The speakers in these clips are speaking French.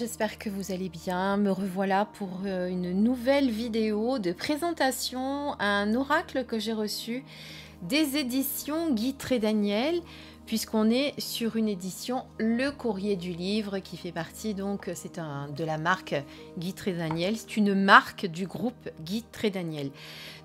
j'espère que vous allez bien. Me revoilà pour une nouvelle vidéo de présentation à un oracle que j'ai reçu des éditions Guy Trédaniel, puisqu'on est sur une édition Le Courrier du Livre qui fait partie, donc c'est de la marque Guy Trédaniel. C'est une marque du groupe Guy Trédaniel.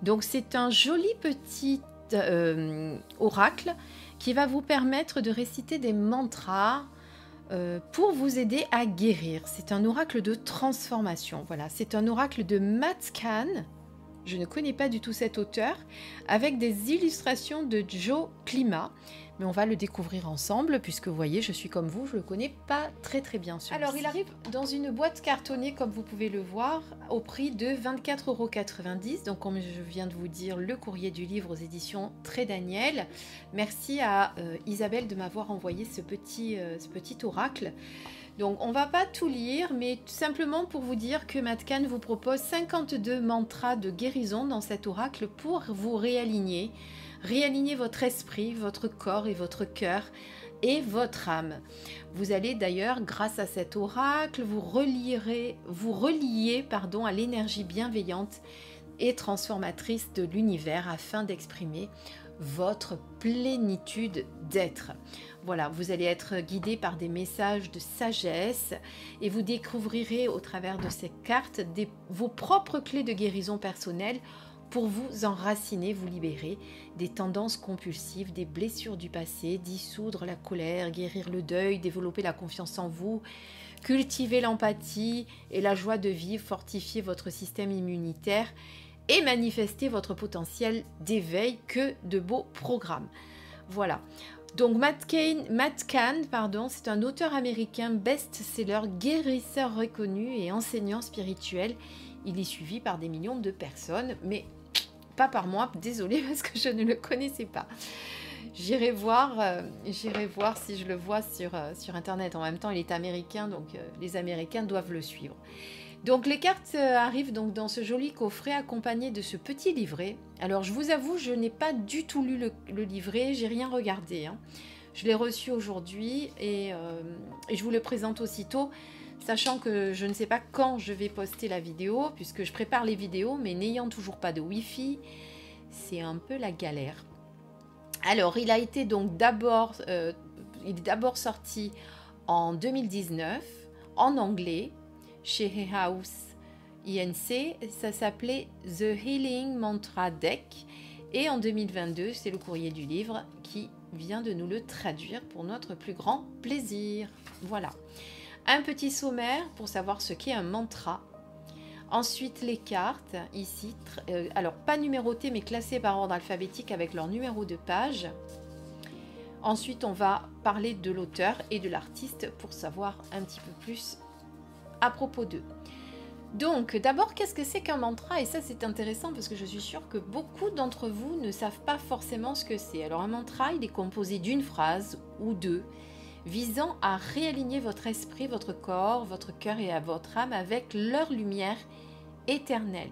Donc c'est un joli petit oracle qui va vous permettre de réciter des mantras pour vous aider à guérir. C'est un oracle de transformation. Voilà, c'est un oracle de Matt Kahn. Je ne connais pas du tout cet auteur, avec des illustrations de Joe Klima. Mais on va le découvrir ensemble, puisque vous voyez, je suis comme vous, je ne le connais pas très bien. Alors, il arrive dans une boîte cartonnée, comme vous pouvez le voir, au prix de 24,90 €. Donc, comme je viens de vous dire, le courrier du livre aux éditions Trédaniel. Merci à Isabelle de m'avoir envoyé ce petit oracle. Donc, on ne va pas tout lire, mais tout simplement pour vous dire que Matt Kahn vous propose 52 mantras de guérison dans cet oracle pour vous réaligner. Réaligner votre esprit, votre corps et votre cœur et votre âme. Vous allez d'ailleurs, grâce à cet oracle, vous relier à l'énergie bienveillante et transformatrice de l'univers afin d'exprimer votre plénitude d'être. Voilà, vous allez être guidé par des messages de sagesse et vous découvrirez au travers de ces cartes vos propres clés de guérison personnelle pour vous enraciner, vous libérer des tendances compulsives, des blessures du passé, dissoudre la colère, guérir le deuil, développer la confiance en vous, cultiver l'empathie et la joie de vivre, fortifier votre système immunitaire et manifester votre potentiel d'éveil. Que de beaux programmes. Voilà. Donc Matt Kahn, c'est un auteur américain best-seller, guérisseur reconnu et enseignant spirituel. Il est suivi par des millions de personnes, mais pas par moi, désolée parce que je ne le connaissais pas. J'irai voir si je le vois sur internet. En même temps, il est américain, donc les Américains doivent le suivre. Donc les cartes arrivent donc dans ce joli coffret accompagné de ce petit livret. Alors je vous avoue, je n'ai pas du tout lu le livret, j'ai rien regardé. Je l'ai reçu aujourd'hui et je vous le présente aussitôt, sachant que je ne sais pas quand je vais poster la vidéo, puisque je prépare les vidéos, mais n'ayant toujours pas de Wi-Fi, c'est un peu la galère. Alors il a été donc d'abord sorti en 2019 en anglais, chez Hay House INC, ça s'appelait The Healing Mantra Deck, et en 2022 c'est le courrier du livre qui vient de nous le traduire pour notre plus grand plaisir. Voilà, un petit sommaire pour savoir ce qu'est un mantra. Ensuite les cartes ici, alors pas numérotées mais classées par ordre alphabétique avec leur numéro de page. Ensuite on va parler de l'auteur et de l'artiste pour savoir un petit peu plus à propos d'eux. Donc d'abord, qu'est-ce que c'est qu'un mantra? Et ça c'est intéressant parce que je suis sûre que beaucoup d'entre vous ne savent pas forcément ce que c'est. Alors un mantra, il est composé d'une phrase ou deux visant à réaligner votre esprit, votre corps, votre cœur et votre âme avec leur lumière éternelle.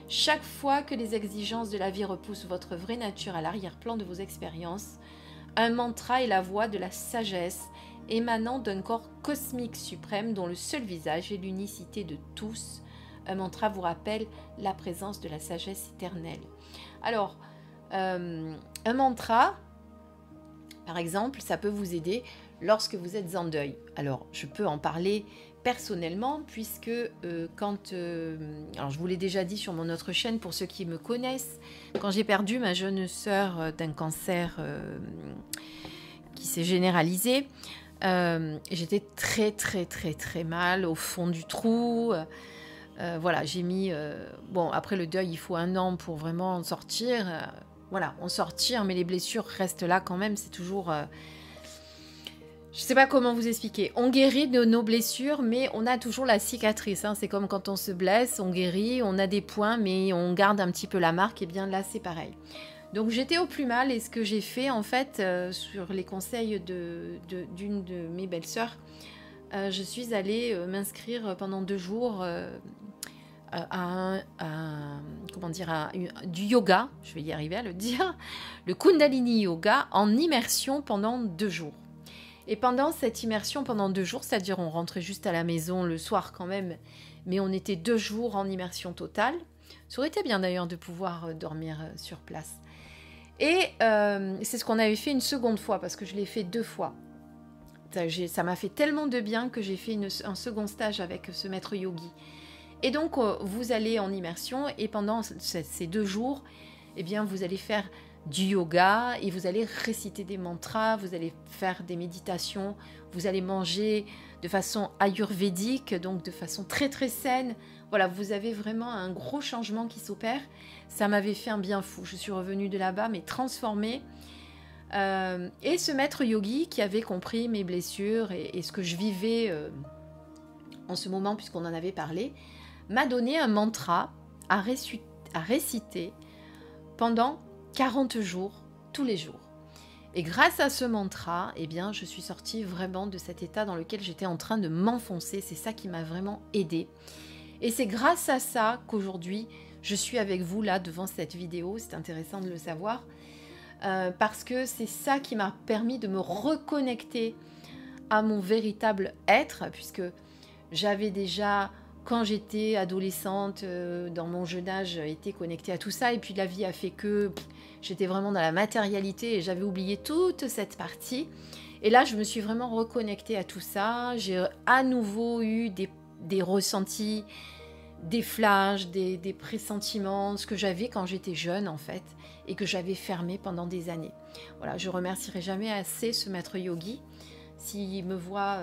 Chaque fois que les exigences de la vie repoussent votre vraie nature à l'arrière-plan de vos expériences, un mantra est la voix de la sagesse émanant d'un corps cosmique suprême dont le seul visage est l'unicité de tous. Un mantra vous rappelle la présence de la sagesse éternelle. Alors, un mantra, par exemple, ça peut vous aider lorsque vous êtes en deuil. Alors, je peux en parler personnellement, puisque alors je vous l'ai déjà dit sur mon autre chaîne, pour ceux qui me connaissent, quand j'ai perdu ma jeune sœur d'un cancer qui s'est généralisé, j'étais très mal au fond du trou. Voilà, j'ai mis bon, après le deuil il faut 1 an pour vraiment en sortir, voilà, en sortir, mais les blessures restent là quand même. C'est toujours je sais pas comment vous expliquer. On guérit de nos blessures, mais on a toujours la cicatrice, c'est comme quand on se blesse, on guérit, on a des points, mais on garde un petit peu la marque. Et bien là c'est pareil. Donc j'étais au plus mal, et ce que j'ai fait en fait, sur les conseils d'une de mes belles-sœurs, je suis allée m'inscrire pendant 2 jours du yoga, je vais y arriver à le dire, le Kundalini Yoga en immersion pendant 2 jours. Et pendant cette immersion, pendant 2 jours, c'est-à-dire on rentrait juste à la maison le soir quand même, mais on était 2 jours en immersion totale. Ça aurait été bien d'ailleurs de pouvoir dormir sur place. Et c'est ce qu'on avait fait une seconde fois, parce que je l'ai fait 2 fois. Ça m'a fait tellement de bien que j'ai fait un second stage avec ce maître yogi. Et donc, vous allez en immersion et pendant ces 2 jours, eh bien, vous allez faire du yoga et vous allez réciter des mantras, vous allez faire des méditations, vous allez manger de façon ayurvédique, donc de façon très très saine. Voilà, vous avez vraiment un gros changement qui s'opère. Ça m'avait fait un bien fou. Je suis revenue de là-bas, mais transformée. Et ce maître yogi qui avait compris mes blessures et ce que je vivais en ce moment, puisqu'on en avait parlé, m'a donné un mantra à réciter pendant 40 jours, tous les jours. Et grâce à ce mantra, eh bien, je suis sortie vraiment de cet état dans lequel j'étais en train de m'enfoncer. C'est ça qui m'a vraiment aidée. Et c'est grâce à ça qu'aujourd'hui, je suis avec vous là devant cette vidéo. C'est intéressant de le savoir. Parce que c'est ça qui m'a permis de me reconnecter à mon véritable être, puisque j'avais déjà, quand j'étais adolescente, dans mon jeune âge, été connectée à tout ça, et puis la vie a fait que j'étais vraiment dans la matérialité et j'avais oublié toute cette partie. Et là, je me suis vraiment reconnectée à tout ça. J'ai à nouveau eu des ressentis, des flashs, des pressentiments, ce que j'avais quand j'étais jeune en fait, et que j'avais fermé pendant des années. Voilà, je remercierai jamais assez ce maître yogi. S'il me voit,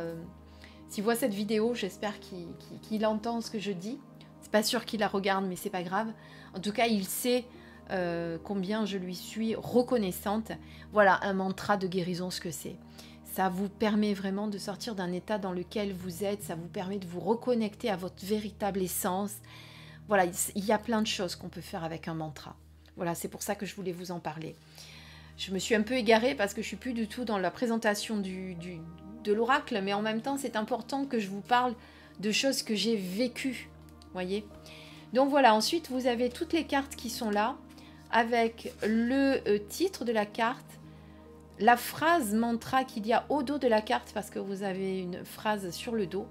s'il voit cette vidéo, j'espère qu'il entend ce que je dis. C'est pas sûr qu'il la regarde, mais c'est pas grave. En tout cas, il sait combien je lui suis reconnaissante. Voilà, un mantra de guérison, ce que c'est. Ça vous permet vraiment de sortir d'un état dans lequel vous êtes. Ça vous permet de vous reconnecter à votre véritable essence. Voilà, il y a plein de choses qu'on peut faire avec un mantra. Voilà, c'est pour ça que je voulais vous en parler. Je me suis un peu égarée parce que je suis plus du tout dans la présentation de l'oracle, mais en même temps, c'est important que je vous parle de choses que j'ai vécues. Voyez ? Donc voilà, ensuite, vous avez toutes les cartes qui sont là, avec le titre de la carte, la phrase mantra qu'il y a au dos de la carte, parce que vous avez une phrase sur le dos,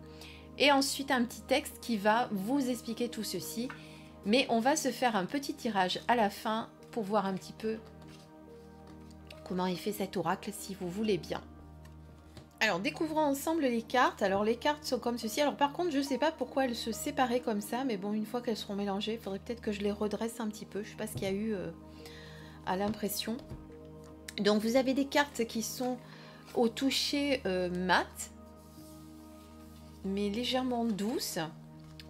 et ensuite un petit texte qui va vous expliquer tout ceci. Mais on va se faire un petit tirage à la fin pour voir un petit peu comment est fait cet oracle, si vous voulez bien. Alors, découvrons ensemble les cartes. Alors, les cartes sont comme ceci. Alors, par contre, je ne sais pas pourquoi elles se séparaient comme ça, mais bon, une fois qu'elles seront mélangées, il faudrait peut-être que je les redresse un petit peu. Je ne sais pas ce qu'il y a eu à l'impression. Donc, vous avez des cartes qui sont au toucher mat, mais légèrement douces.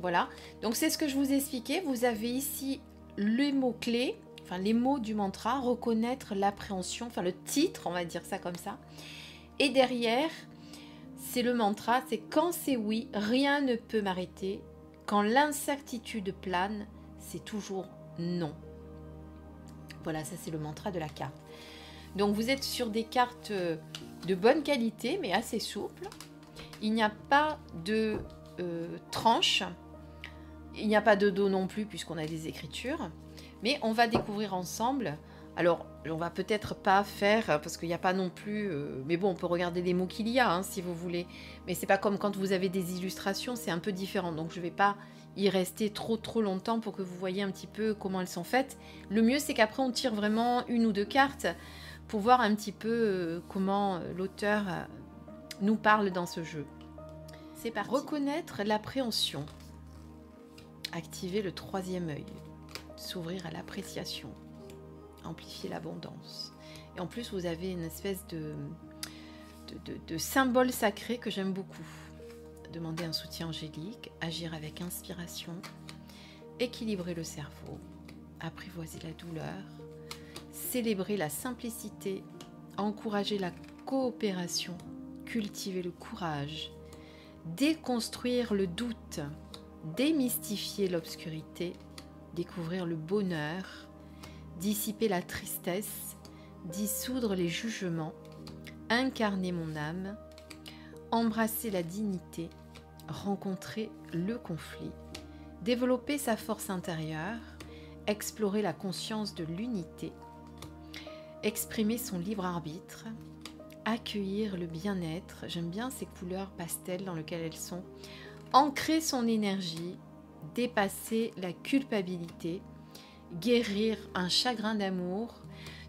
Voilà, donc c'est ce que je vous expliquais. Vous avez ici les mots-clés, enfin les mots du mantra, reconnaître l'appréhension, enfin le titre, on va dire ça comme ça. Et derrière, c'est le mantra, c'est quand c'est oui, rien ne peut m'arrêter. Quand l'incertitude plane, c'est toujours non. Voilà, ça c'est le mantra de la carte. Donc vous êtes sur des cartes de bonne qualité, mais assez souples. Il n'y a pas de tranche. Il n'y a pas de dos non plus puisqu'on a des écritures, mais on va découvrir ensemble. Alors, on va peut-être pas faire, parce qu'il n'y a pas non plus... mais bon, on peut regarder les mots qu'il y a, hein, si vous voulez. Mais c'est pas comme quand vous avez des illustrations, c'est un peu différent. Donc, je ne vais pas y rester trop longtemps pour que vous voyez un petit peu comment elles sont faites. Le mieux, c'est qu'après, on tire vraiment 1 ou 2 cartes pour voir un petit peu comment l'auteur nous parle dans ce jeu. C'est parti. Reconnaître l'appréhension. Activer le 3e œil, s'ouvrir à l'appréciation, amplifier l'abondance. Et en plus, vous avez une espèce de symbole sacré que j'aime beaucoup. Demander un soutien angélique, agir avec inspiration, équilibrer le cerveau, apprivoiser la douleur, célébrer la simplicité, encourager la coopération, cultiver le courage, déconstruire le doute, démystifier l'obscurité, découvrir le bonheur, dissiper la tristesse, dissoudre les jugements, incarner mon âme, embrasser la dignité, rencontrer le conflit, développer sa force intérieure, explorer la conscience de l'unité, exprimer son libre arbitre, accueillir le bien-être. J'aime bien ces couleurs pastel dans lesquelles elles sont. Ancrer son énergie, dépasser la culpabilité, guérir un chagrin d'amour.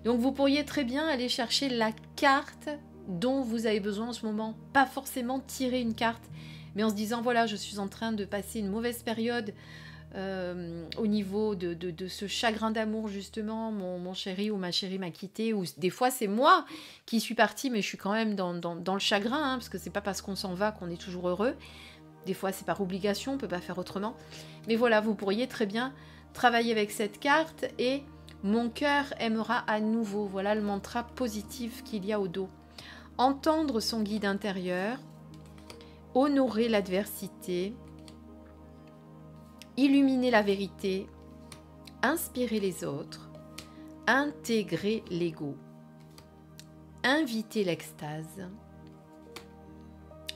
Donc vous pourriez très bien aller chercher la carte dont vous avez besoin en ce moment. Pas forcément tirer une carte, mais en se disant voilà, je suis en train de passer une mauvaise période au niveau de ce chagrin d'amour justement, mon chéri ou ma chérie m'a quitté, ou des fois c'est moi qui suis partie, mais je suis quand même dans le chagrin, hein, parce que c'est pas parce qu'on s'en va qu'on est toujours heureux. Des fois c'est par obligation, on peut pas faire autrement. Mais voilà, vous pourriez très bien travailler avec cette carte et mon cœur aimera à nouveau. Voilà le mantra positif qu'il y a au dos. Entendre son guide intérieur, honorer l'adversité, illuminer la vérité, inspirer les autres, intégrer l'ego, inviter l'extase,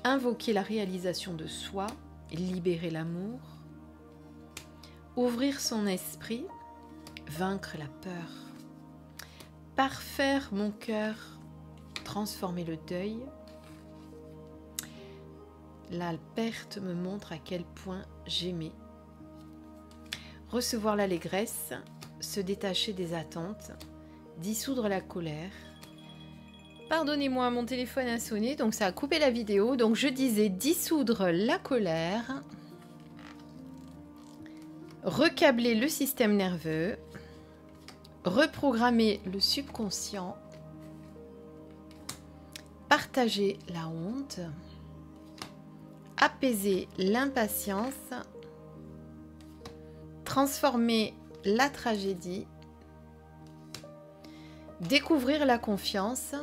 invoquer la réalisation de soi, libérer l'amour, ouvrir son esprit, vaincre la peur, parfaire mon cœur, transformer le deuil. La perte me montre à quel point j'aimais. Recevoir l'allégresse, se détacher des attentes, dissoudre la colère. Pardonnez-moi, mon téléphone a sonné, donc ça a coupé la vidéo. Donc je disais dissoudre la colère, recabler le système nerveux, reprogrammer le subconscient, partager la honte, apaiser l'impatience, transformer la tragédie, découvrir la confiance,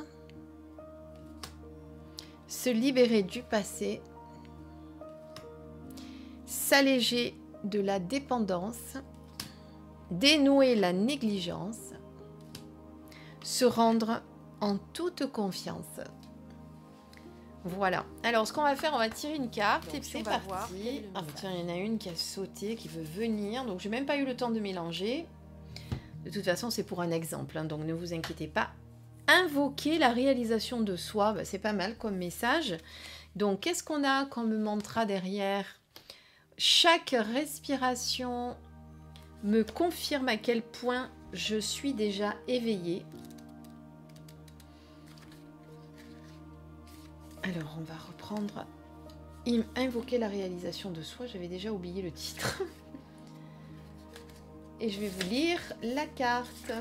se libérer du passé, s'alléger de la dépendance, dénouer la négligence, se rendre en toute confiance. Voilà. Alors, ce qu'on va faire, on va tirer une carte et puis c'est parti. Ah, tiens, il y en a une qui a sauté, qui veut venir. Donc, j'ai même pas eu le temps de mélanger. De toute façon, c'est pour un exemple, hein, donc ne vous inquiétez pas. Invoquer la réalisation de soi, bah, c'est pas mal comme message. Donc, qu'est-ce qu'on a comme mantra derrière? Chaque respiration me confirme à quel point je suis déjà éveillée. Alors, on va reprendre invoquer la réalisation de soi. J'avais déjà oublié le titre. Et je vais vous lire la carte.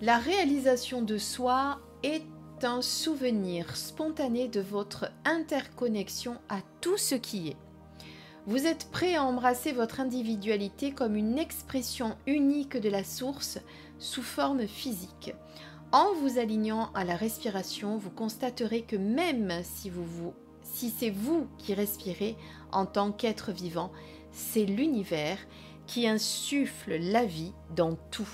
La réalisation de soi est un souvenir spontané de votre interconnexion à tout ce qui est. Vous êtes prêt à embrasser votre individualité comme une expression unique de la source sous forme physique. En vous alignant à la respiration, vous constaterez que même si c'est vous qui respirez en tant qu'être vivant, c'est l'univers qui insuffle la vie dans tout.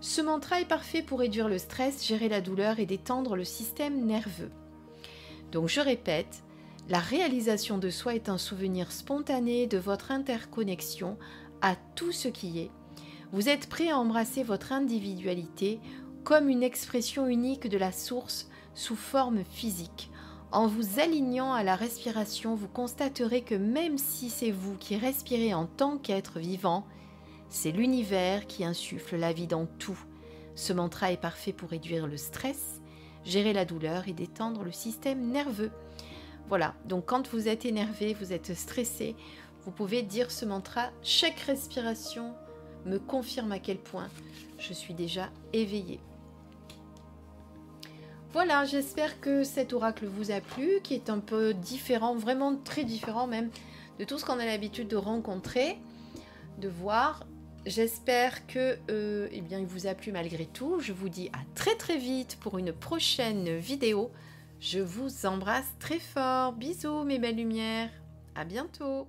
Ce mantra est parfait pour réduire le stress, gérer la douleur et détendre le système nerveux. Donc je répète, la réalisation de soi est un souvenir spontané de votre interconnexion à tout ce qui est. Vous êtes prêt à embrasser votre individualité comme une expression unique de la source sous forme physique. En vous alignant à la respiration, vous constaterez que même si c'est vous qui respirez en tant qu'être vivant, c'est l'univers qui insuffle la vie dans tout. Ce mantra est parfait pour réduire le stress, gérer la douleur et détendre le système nerveux. Voilà, donc quand vous êtes énervé, vous êtes stressé, vous pouvez dire ce mantra. Chaque respiration me confirme à quel point je suis déjà éveillée. Voilà, j'espère que cet oracle vous a plu, qui est un peu différent, vraiment très différent même de tout ce qu'on a l'habitude de rencontrer, de voir. J'espère que il vous a plu malgré tout. Je vous dis à très très vite pour une prochaine vidéo. Je vous embrasse très fort. Bisous mes belles lumières. À bientôt.